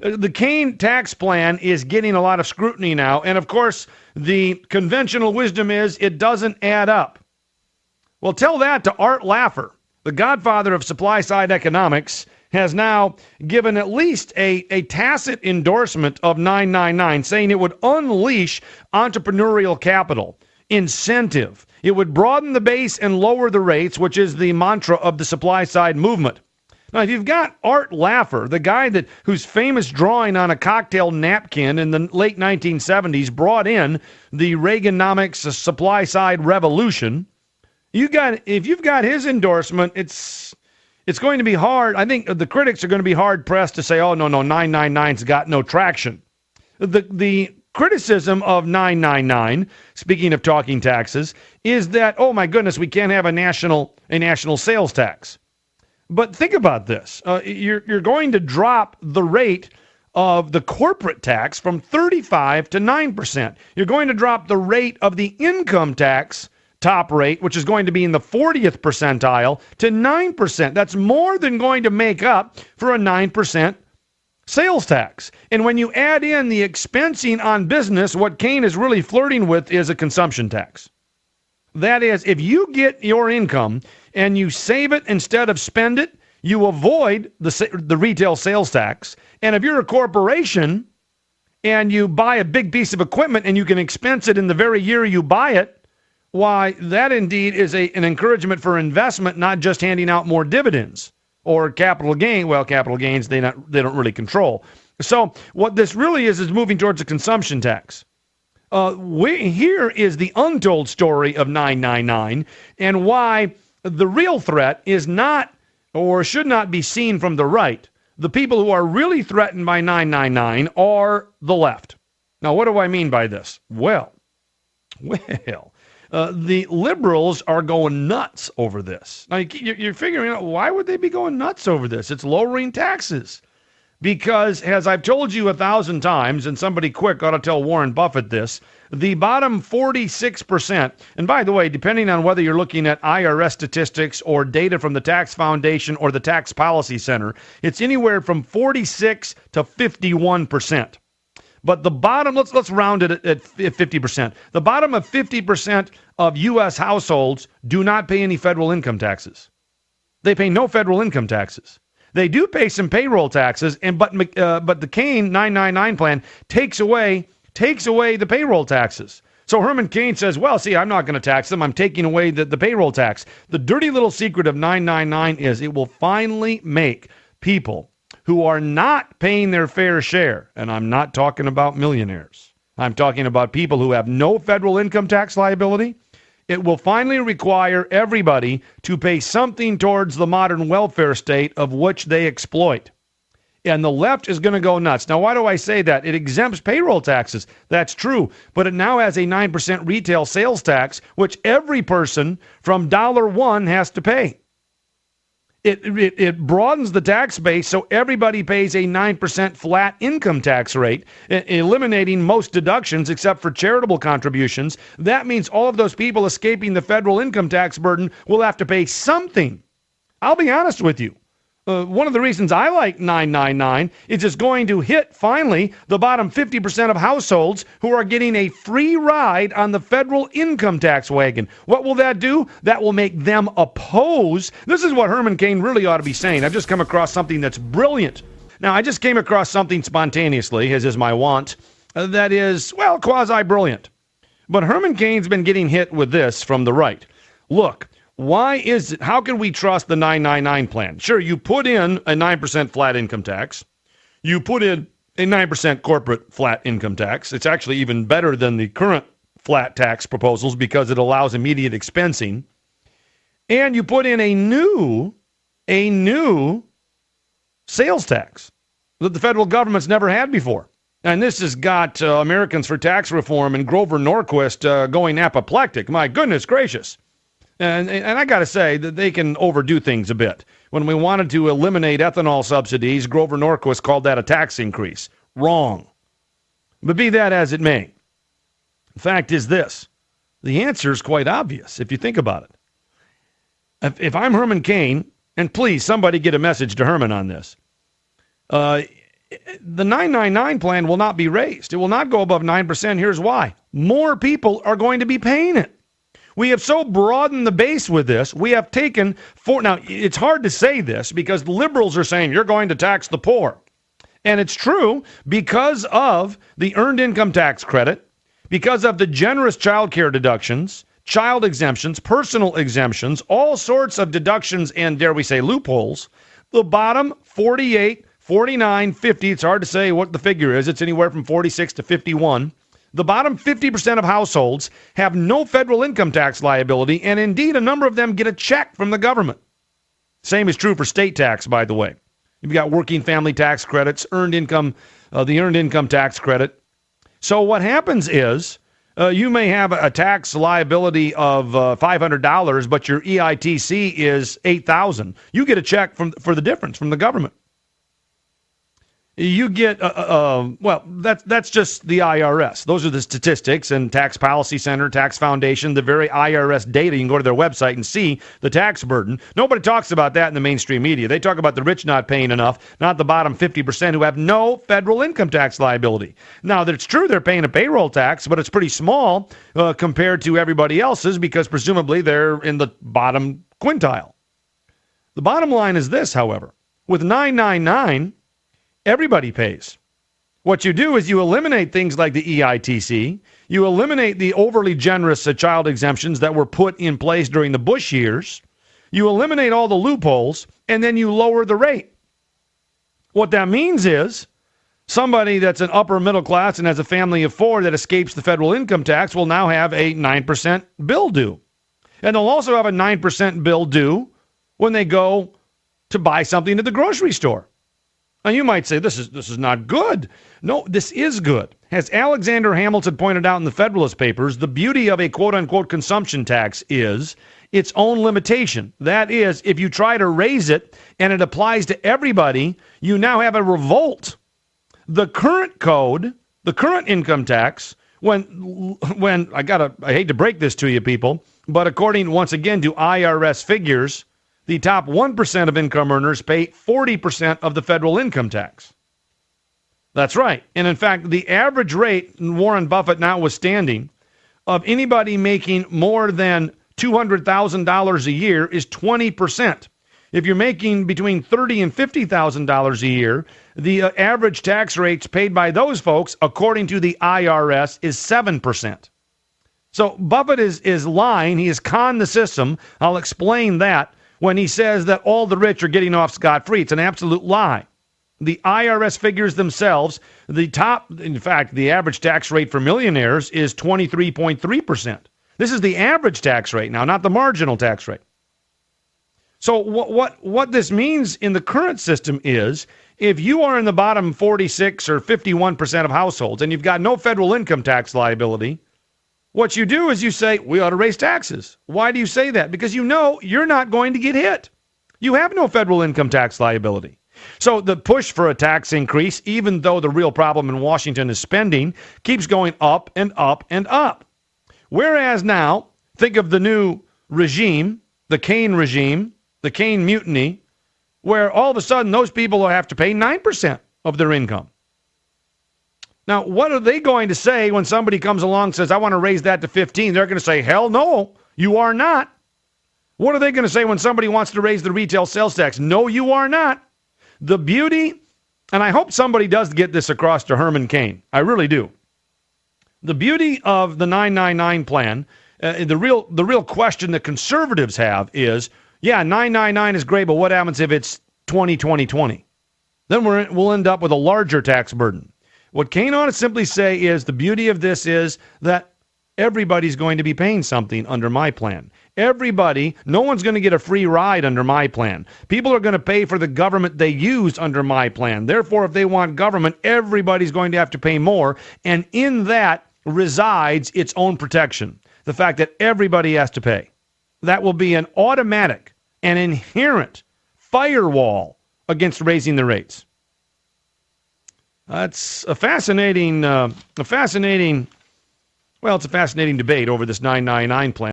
The Cain tax plan is getting a lot of scrutiny now, and of course, the conventional wisdom is it doesn't add up. Well, tell that to Art Laffer, the godfather of supply-side economics, has now given at least a tacit endorsement of 999, saying it would unleash entrepreneurial capital, incentive. It would broaden the base and lower the rates, which is the mantra of the supply-side movement. Now, if you've got Art Laffer, the guy whose famous drawing on a cocktail napkin in the late 1970s brought in the Reaganomics supply-side revolution, if you've got his endorsement, it's going to be hard. I think the critics are going to be hard-pressed to say, oh, no, 999's got no traction. The criticism of 999, speaking of talking taxes, is that, oh, my goodness, we can't have a national sales tax. But think about this. You're going to drop the rate of the corporate tax from 35 to 9%. You're going to drop the rate of the income tax top rate, which is going to be in the 40th percentile, to 9%. That's more than going to make up for a 9% sales tax. And when you add in the expensing on business, what Cain is really flirting with is a consumption tax. That is, if you get your income and you save it instead of spend it, you avoid the retail sales tax. And if you're a corporation and you buy a big piece of equipment and you can expense it in the very year you buy it, why, that indeed is an encouragement for investment, not just handing out more dividends or capital gain. Well, capital gains, they don't really control. So what this really is moving towards a consumption tax. Here is the untold story of 999 and why the real threat is not or should not be seen from the right. The people who are really threatened by 999 are the left. Now, what do I mean by this? Well, the liberals are going nuts over this. Now, you're figuring out, why would they be going nuts over this? It's lowering taxes. Because, as I've told you 1,000 times, and somebody quick ought to tell Warren Buffett this, the bottom 46%, and by the way, depending on whether you're looking at IRS statistics or data from the Tax Foundation or the Tax Policy Center, it's anywhere from 46 to 51%. But the bottom, let's round it at 50%. The bottom of 50% of U.S. households do not pay any federal income taxes. They pay no federal income taxes. They do pay some payroll taxes, but the Cain 999 plan takes away the payroll taxes. So Herman Cain says, well, see, I'm not going to tax them. I'm taking away the payroll tax. The dirty little secret of 999 is it will finally make people who are not paying their fair share, and I'm not talking about millionaires. I'm talking about people who have no federal income tax liability. It will finally require everybody to pay something towards the modern welfare state of which they exploit. And the left is going to go nuts. Now, why do I say that? It exempts payroll taxes. That's true. But it now has a 9% retail sales tax, which every person from $1 has to pay. It broadens the tax base so everybody pays a 9% flat income tax rate, eliminating most deductions except for charitable contributions. That means all of those people escaping the federal income tax burden will have to pay something. I'll be honest with you. One of the reasons I like 999 is it's going to hit, finally, the bottom 50% of households who are getting a free ride on the federal income tax wagon. What will that do? That will make them oppose. This is what Herman Cain really ought to be saying. I've just come across something that's brilliant. Now, I just came across something spontaneously, as is my wont, that is, well, quasi-brilliant. But Herman Cain's been getting hit with this from the right. Look. How can we trust the 999 plan? Sure, you put in a 9% flat income tax. You put in a 9% corporate flat income tax. It's actually even better than the current flat tax proposals because it allows immediate expensing. And you put in a new sales tax that the federal government's never had before. And this has got Americans for Tax Reform and Grover Norquist going apoplectic. My goodness gracious. And I got to say that they can overdo things a bit. When we wanted to eliminate ethanol subsidies, Grover Norquist called that a tax increase. Wrong. But be that as it may, the fact is this. The answer is quite obvious if you think about it. If I'm Herman Cain, and please, somebody get a message to Herman on this. The 999 plan will not be raised. It will not go above 9%. Here's why. More people are going to be paying it. We have so broadened the base with this. We have taken now, it's hard to say this because liberals are saying you're going to tax the poor. And it's true because of the earned income tax credit, because of the generous child care deductions, child exemptions, personal exemptions, all sorts of deductions and, dare we say, loopholes. The bottom 48, 49, 50, it's hard to say what the figure is. It's anywhere from 46 to 51. The bottom 50% of households have no federal income tax liability, and indeed a number of them get a check from the government. Same is true for state tax, by the way. You've got working family tax credits, the earned income tax credit. So what happens is you may have a tax liability of $500, but your EITC is $8,000. You get a check for the difference from the government. You get, that's just the IRS. Those are the statistics, and Tax Policy Center, Tax Foundation, the very IRS data. You can go to their website and see the tax burden. Nobody talks about that in the mainstream media. They talk about the rich not paying enough, not the bottom 50% who have no federal income tax liability. Now, it's true they're paying a payroll tax, but it's pretty small compared to everybody else's because presumably they're in the bottom quintile. The bottom line is this, however. With 999, everybody pays. What you do is you eliminate things like the EITC. You eliminate the overly generous child exemptions that were put in place during the Bush years. You eliminate all the loopholes, and then you lower the rate. What that means is somebody that's an upper middle class and has a family of four that escapes the federal income tax will now have a 9% bill due. And they'll also have a 9% bill due when they go to buy something at the grocery store. Now, you might say, this is not good. No, this is good. As Alexander Hamilton pointed out in the Federalist Papers, the beauty of a quote-unquote consumption tax is its own limitation. That is, if you try to raise it and it applies to everybody, you now have a revolt. The current code, the current income tax, when I hate to break this to you people, but according, once again, to IRS figures, the top 1% of income earners pay 40% of the federal income tax. That's right. And in fact, the average rate, Warren Buffett notwithstanding, of anybody making more than $200,000 a year is 20%. If you're making between $30,000 and $50,000 a year, the average tax rates paid by those folks, according to the IRS, is 7%. So Buffett is lying. He has conned the system. I'll explain that. When he says that all the rich are getting off scot-free, it's an absolute lie. The IRS figures themselves, the average tax rate for millionaires is 23.3%. This is the average tax rate now, not the marginal tax rate. So what this means in the current system is if you are in the bottom 46 or 51% of households and you've got no federal income tax liability, what you do is you say, we ought to raise taxes. Why do you say that? Because you know you're not going to get hit. You have no federal income tax liability. So the push for a tax increase, even though the real problem in Washington is spending, keeps going up and up and up. Whereas now, think of the new regime, the Cain regime, the Cain mutiny, where all of a sudden those people will have to pay 9% of their income. Now, what are they going to say when somebody comes along and says, I want to raise that to 15? They're going to say, hell no, you are not. What are they going to say when somebody wants to raise the retail sales tax? No, you are not. The beauty, and I hope somebody does get this across to Herman Cain. I really do. The beauty of the 999 plan, the real question that conservatives have is, yeah, 999 is great, but what happens if it's 20-20-20? Then we'll end up with a larger tax burden. What Cain ought to simply say is the beauty of this is that everybody's going to be paying something under my plan. Everybody, no one's going to get a free ride under my plan. People are going to pay for the government they use under my plan. Therefore, if they want government, everybody's going to have to pay more. And in that resides its own protection. The fact that everybody has to pay. That will be an automatic and inherent firewall against raising the rates. It's a fascinating debate over this 999 plan.